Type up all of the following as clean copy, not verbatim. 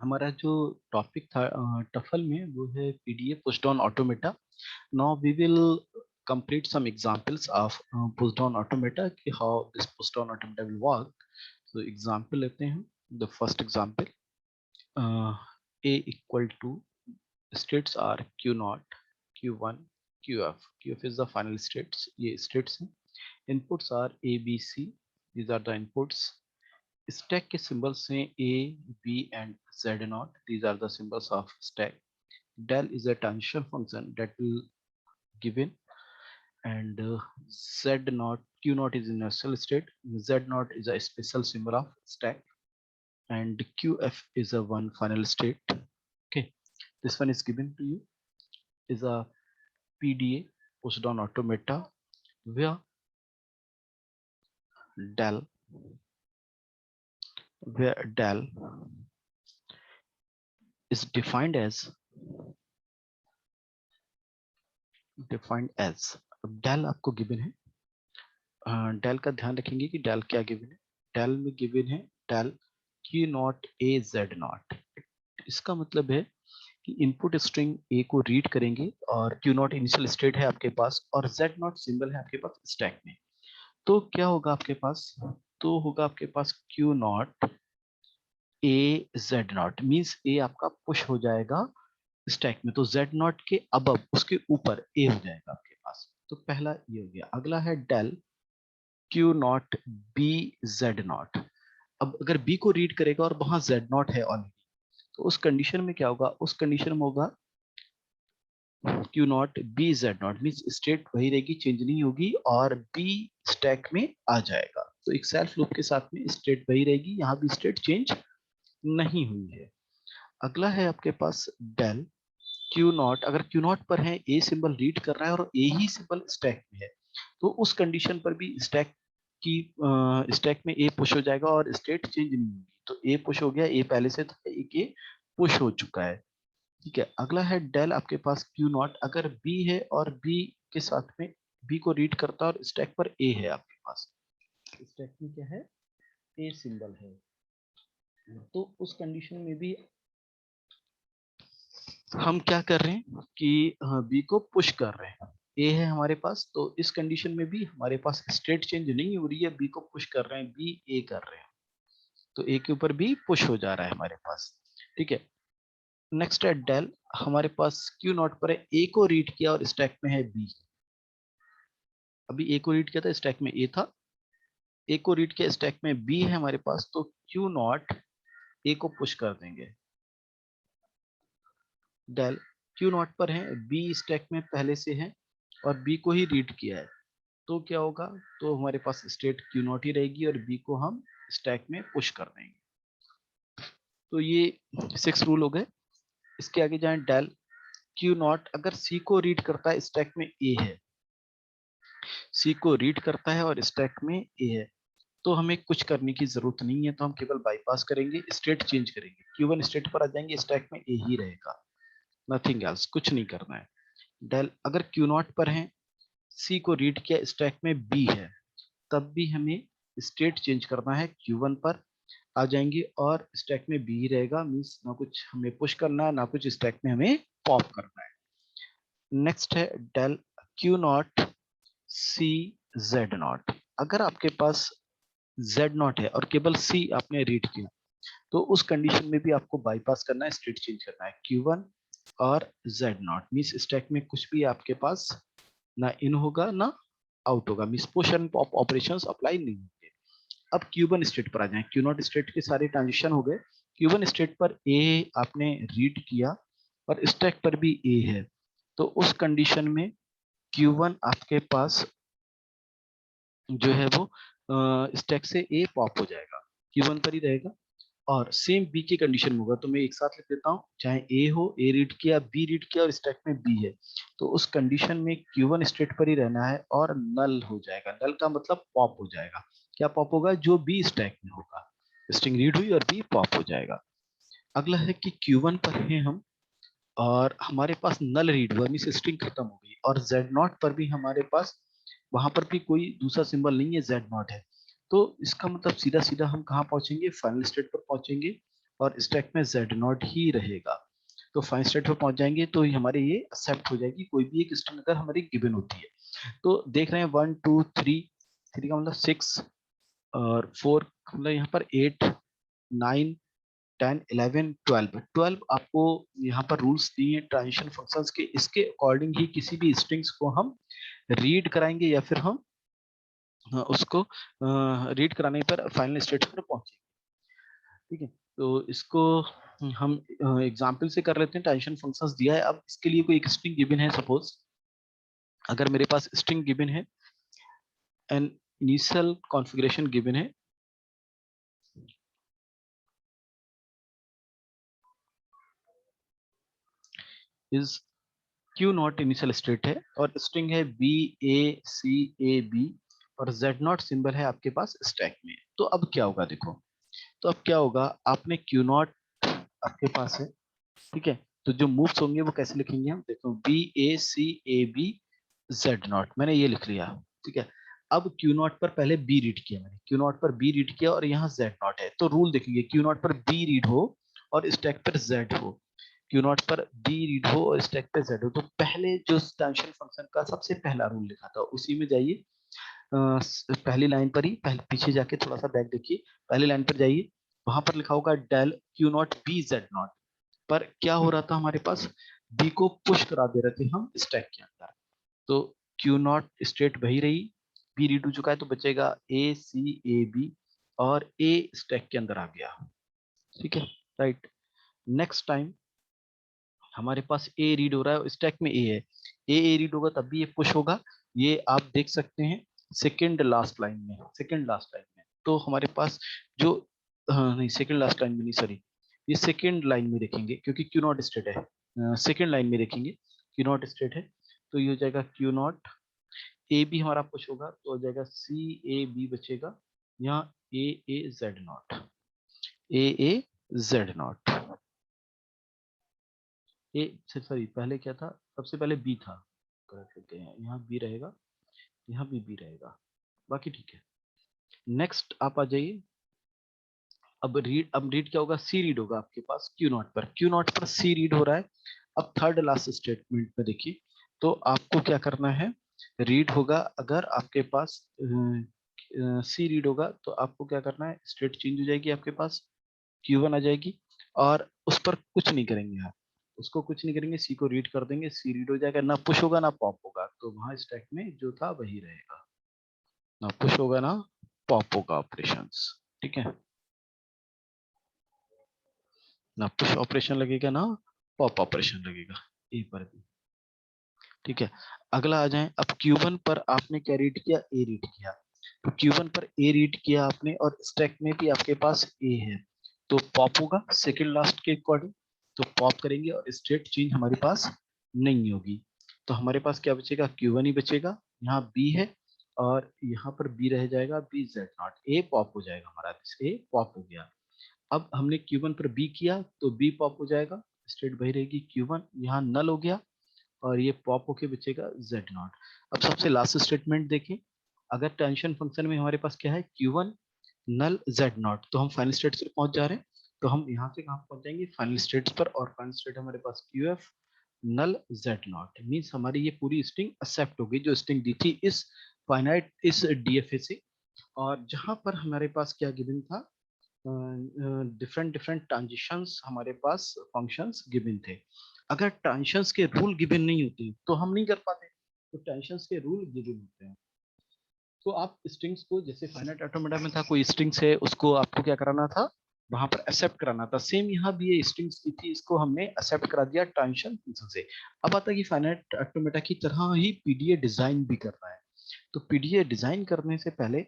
हमारा जो टॉपिक था टफल में वो है PDA push down automata. Now we will complete some examples of push down automata कि how this push down automata will work. So example लेते हैं. The first example, uh, a equal to states are q naught, q1, qf. Qf is the final states. ये states हैं. Inputs are a b c. These are the inputs. Stack के symbols हैं a b and z naught. These are the symbols of stack. Del is a transition function that will given, and z naught, q naught is inertial state, z naught is a special symbol of stack, and qf is a one final state. Okay, this one is given to you, is a pda push down automata where del del is defined as del आपको given है. Del का ध्यान रखेंगे कि del क्या given है. Del में given है del Q naught A Z naught. इसका मतलब है कि इनपुट स्ट्रिंग ए को रीड करेंगे और क्यू नॉट इनिशियल स्टेट है आपके पास और जेड नॉट सिंबल है आपके पास स्टैक में. तो क्या होगा आपके पास, तो होगा आपके पास Q naught A Z naught, means A आपका पुश हो जाएगा स्टैक में, तो जेड नॉट के अबव उसके ऊपर ए हो जाएगा आपके पास. तो पहला ये हो गया. अगला है del Q naught B Z naught. अब अगर बी को रीड करेगा और वहां जेड नॉट है ऑलरेडी, तो उस कंडीशन में क्या होगा, उस कंडीशन में होगा Q naught B Z not, mean state वही रहेगी, चेंज नहीं होगी और बी स्टैक में आ जाएगा. तो एक सेल्फ लूप के साथ में स्टेट वही रहेगी, यहाँ भी स्टेट चेंज नहीं हुई है. अगला है आपके पास डेल क्यू नॉट. अगर क्यू नॉट पर है, ए सिंबल रीड कर रहा है और ए ही सिंबल स्टैक में है, तो उस कंडीशन पर भी स्टैक की स्टैक में ए पुश हो जाएगा और स्टेट चेंज नहीं होगी. तो ए पुश हो गया, ए पहले से था, ए पुश हो चुका है. ठीक है. अगला है डेल आपके पास क्यू नॉट. अगर बी है और बी के साथ में बी को रीड करता है और स्टैक पर ए है आपके पास, स्टैक में क्या है, ए सिंबल है, तो उस कंडीशन में भी हम क्या कर रहे हैं कि बी को पुश कर रहे हैं. ए है हमारे पास, तो इस कंडीशन में भी हमारे पास स्टेट चेंज नहीं हो रही है, बी को पुश कर रहे हैं, बी ए कर रहे हैं, तो ए के ऊपर बी पुश हो जा रहा है हमारे पास. ठीक है. नेक्स्ट है डेल. हमारे पास क्यू नॉट पर है, ए को रीड किया और स्टैक में है बी. अभी ए को रीड किया था, स्टैक में ए था, ए को रीड किया, स्टैक में बी है हमारे पास, तो क्यू नॉट ए को पुश कर देंगे. डेल क्यू नॉट पर है, बी स्टैक में पहले से है और बी को ही रीड किया है, तो क्या होगा, तो हमारे पास स्टेट क्यू नॉट ही रहेगी और बी को हम स्टैक में पुश कर देंगे. तो ये 6 रूल हो गए. इसके आगे जाएं. डेल क्यू नॉट अगर सी को रीड करता है, स्टैक में ए है, सी को रीड करता है और स्टैक में ए है, तो हमें कुछ करने की जरूरत नहीं है, तो हम केवल बाईपास करेंगे, स्टेट चेंज करेंगे, Q1 स्टेट पर आ जाएंगे, स्टैक में ए ही रहेगा, नथिंग एल्स, कुछ नहीं करना है. डेल अगर क्यू नॉट पर है, सी को रीड किया, स्टैक में बी है, तब भी हमें स्टेट चेंज करना है, Q1 पर आ जाएंगे और स्टैक में बी ही रहेगा, मीन्स ना कुछ हमें पुश करना है ना कुछ स्टैक में हमें पॉप करना है. नेक्स्ट है del Q naught C Z naught. अगर आपके पास जेड नॉट है और केवल सी आपने रीड किया, तो उस कंडीशन में भी आपको बाईपास करना है, स्टेट चेंज करना है, Q1 और जेड नॉट, मीन्स स्टैक में कुछ भी आपके पास ना इन होगा ना आउट होगा, means push and pop operations apply नहीं होंगे. अब Q1 स्टेट पर आ जाएं. Q0 स्टेट के सारे ट्रांजिशन हो गए. Q1 स्टेट पर ए आपने रीड किया और स्टैक पर भी ए है, तो उस कंडीशन में Q1 आपके पास जो है वो स्टैक से ए पॉप हो जाएगा, Q1 पर ही रहेगा. और सेम बी की कंडीशन में होगा, तो मैं एक साथ लिख देता हूँ, चाहे ए हो, ए रीड किया, बी रीड किया और स्टैक में बी है, तो उस कंडीशन में Q1 स्टेट पर ही रहना है और नल हो जाएगा. नल का मतलब पॉप हो जाएगा. क्या पॉप होगा, जो बी स्टैक में होगा, स्ट्रिंग रीड हुई और बी पॉप हो जाएगा. अगला है कि Q1 पर है हम और हमारे पास नल रीड हुआ, मीन स्ट्रिंग खत्म हो गई, और जेड नॉट पर भी हमारे पास वहां पर भी कोई दूसरा सिंबल नहीं है, जेड नॉट है, तो इसका मतलब सीधा सीधा हम कहाँ पहुंचेंगे, फाइनल स्टेट पर पहुंचेंगे और स्टैक में जेड नॉट ही रहेगा। तो फाइन स्टेट पे पहुंच जाएंगे तो हमारे ये एक्सेप्ट हो जाएगी कोई भी एक स्ट्रिंग अगर हमारी गिवन होती है। तो देख रहे हैं 1 2 3, 3 का मतलब 6 और 4 मतलब यहाँ पर 8 9 10 11 12 12 आपको यहाँ पर रूल्स दिए हैं ट्रांजिशन फंक्शंस के, इसके अकॉर्डिंग ही किसी भी स्ट्रिंग्स को हम रीड कराएंगे या फिर हम उसको रीड कराने पर फाइनल स्टेट पर पहुंचेंगे। ठीक है, तो इसको हम एग्जाम्पल से कर लेते हैं। ट्रांजिशन फंक्शंस दिया है, अब इसके लिए कोई एक स्ट्रिंग गिवन है। सपोज अगर मेरे पास स्ट्रिंग गिवन है, एन इनिशियल कॉन्फ़िगरेशन गिवन है, is Q naught initial state है और स्ट्रिंग है B A C A B और जेड नॉट सिंबल है आपके पास स्टैक में। तो अब क्या होगा देखो, तो अब क्या होगा, आपने क्यू नॉट आपके पास है, ठीक है, तो जो मूव्स होंगे वो कैसे लिखेंगे हम, देखो B A C A B Z naught, मैंने ये लिख लिया, ठीक है। अब क्यू नॉट पर पहले बी रीड किया, मैंने क्यू नॉट पर बी रीड किया और यहाँ जेड नॉट है, तो रूल देखेंगे क्यू नॉट पर बी रीड हो और स्टैक पर जेड हो, क्यू नॉट पर बी रीड हो और स्टैक पे जेड हो। तो पहले जो ट्रांजिशन फंक्शन का सबसे पहला रूल लिखा था उसी में जाइए, पहली लाइन पर ही, पहले पीछे जाके थोड़ा सा बैक देखिए, पहली लाइन पर जाइए, वहां पर लिखा होगा del Q naught B Z naught. पर क्या हो रहा था, हमारे पास बी को पुश करा दे रहे थे हम स्टैक के अंदर, तो क्यू नॉट स्टेट वही रही, बी रीड हो चुका है तो बचेगा ए सी ए बी और ए स्टैक के अंदर आ गया, ठीक है, राइट। नेक्स्ट टाइम हमारे पास ए रीड हो रहा है, स्टैक में ए है, ए रीड होगा तब भी ये पुश होगा, ये आप देख सकते हैं सेकंड लास्ट लाइन में, सेकंड लास्ट लाइन में। तो हमारे पास जो हाँ, नहीं सेकंड लास्ट लाइन में नहीं, सॉरी, ये सेकंड लाइन में देखेंगे क्योंकि क्यू नॉट स्टेट है, सेकंड लाइन में देखेंगे क्यू नॉट स्टेट है, तो ये हो जाएगा क्यू नॉट ए बी हमारा पुश होगा तो हो जाएगा सी ए बी बचेगा, यहाँ A A Z naught, A A Z naught, A sorry पहले क्या था, सबसे पहले बी था, करेक्ट करते हैं, यहाँ बी रहेगा, यहाँ भी बी रहेगा, बाकी ठीक है। नेक्स्ट आप आ जाइए, अब रीड क्या होगा, सी रीड होगा आपके पास क्यू नॉट पर, क्यू नॉट पर सी रीड हो रहा है। अब थर्ड लास्ट स्टेटमेंट में देखिए, तो आपको क्या करना है, रीड होगा अगर आपके पास सी रीड होगा तो आपको क्या करना है, स्टेट चेंज हो जाएगी आपके पास, Q1 आ जाएगी और उस पर कुछ नहीं करेंगे आप, उसको कुछ नहीं करेंगे, सी को रीड कर देंगे, सी रीड हो जाएगा, ना पुश होगा ना पॉप होगा, तो वहां स्टैक में जो था वही रहेगा, ना पुश होगा ना पॉप होगा ऑपरेशंस, ठीक है, ना पुश ऑपरेशन लगेगा ना पॉप ऑपरेशन लगेगा ए पर भी, ठीक है। अगला आ जाए, अब Q1 पर आपने क्या रीड किया, ए रीड किया, तो Q1 पर ए रीड किया आपने और स्टैक में भी आपके पास ए है, तो पॉप होगा सेकंड लास्ट के अकॉर्डिंग, तो पॉप करेंगे और स्टेट चेंज हमारे पास नहीं होगी, तो हमारे पास क्या बचेगा, Q1 ही बचेगा, यहाँ बी है और यहाँ पर बी रह जाएगा, B Z naught, A pop हो जाएगा हमारा, ए पॉप हो गया। अब हमने Q1 पर बी किया तो बी पॉप हो जाएगा, स्टेट वही रहेगी Q1, यहाँ नल हो गया और ये पॉप होके बचेगा जेड नॉट। अब सबसे लास्ट स्टेटमेंट देखें, अगर टेंशन फंक्शन में हमारे पास क्या है, Q1 नल जेड नॉट, तो हम फाइनल स्टेट से पहुंच जा रहे हैं, तो हम यहाँ से कहाँ पहुंच जाएंगे, फाइनल स्टेट्स पर, और फाइनल स्टेट हमारे पास QF null Z naught, means हमारी ये पूरी स्ट्रिंग एक्सेप्ट हो गई जो स्ट्रिंग दी थी इस फाइनाइट इस DFA से। और जहां पर हमारे पास क्या गिवन था, डिफरेंट डिफरेंट ट्रांजिशंस हमारे पास फंक्शंस गिवन थे, अगर ट्रांजिशंस के रूल गिवन नहीं होते तो हम नहीं कर पाते, तो ट्रांजिशंस के रूल गिवन होते हैं। तो आप स्ट्रिंग्स को, जैसे फाइनाइट ऑटोमेटा में था कोई स्ट्रिंग्स है उसको आपको क्या कराना था, वहां पर एक्सेप्ट कराना था, सेम यहाँ भी ये स्ट्रिंग्स की थी, इसको हमने एक्सेप्ट करा दिया ट्रांजिशन फंक्शन से। अब आता है कि फाइनाइट ऑटोमेटा की तरह ही पीडीए डिजाइन भी करना है, तो पीडीए डिजाइन करने से पहले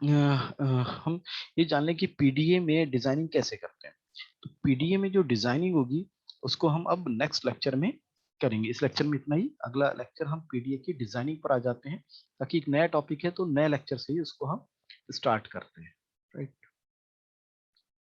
हम ये जान लें कि पीडीए में डिजाइनिंग कैसे करते हैं। तो पीडीए में जो डिजाइनिंग होगी उसको हम अब नेक्स्ट लेक्चर में करेंगे, इस लेक्चर में इतना ही, अगला लेक्चर हम पीडीए की डिजाइनिंग पर आ जाते हैं, ताकि एक नया टॉपिक है तो नए लेक्चर से ही उसको हम स्टार्ट करते हैं, राइट।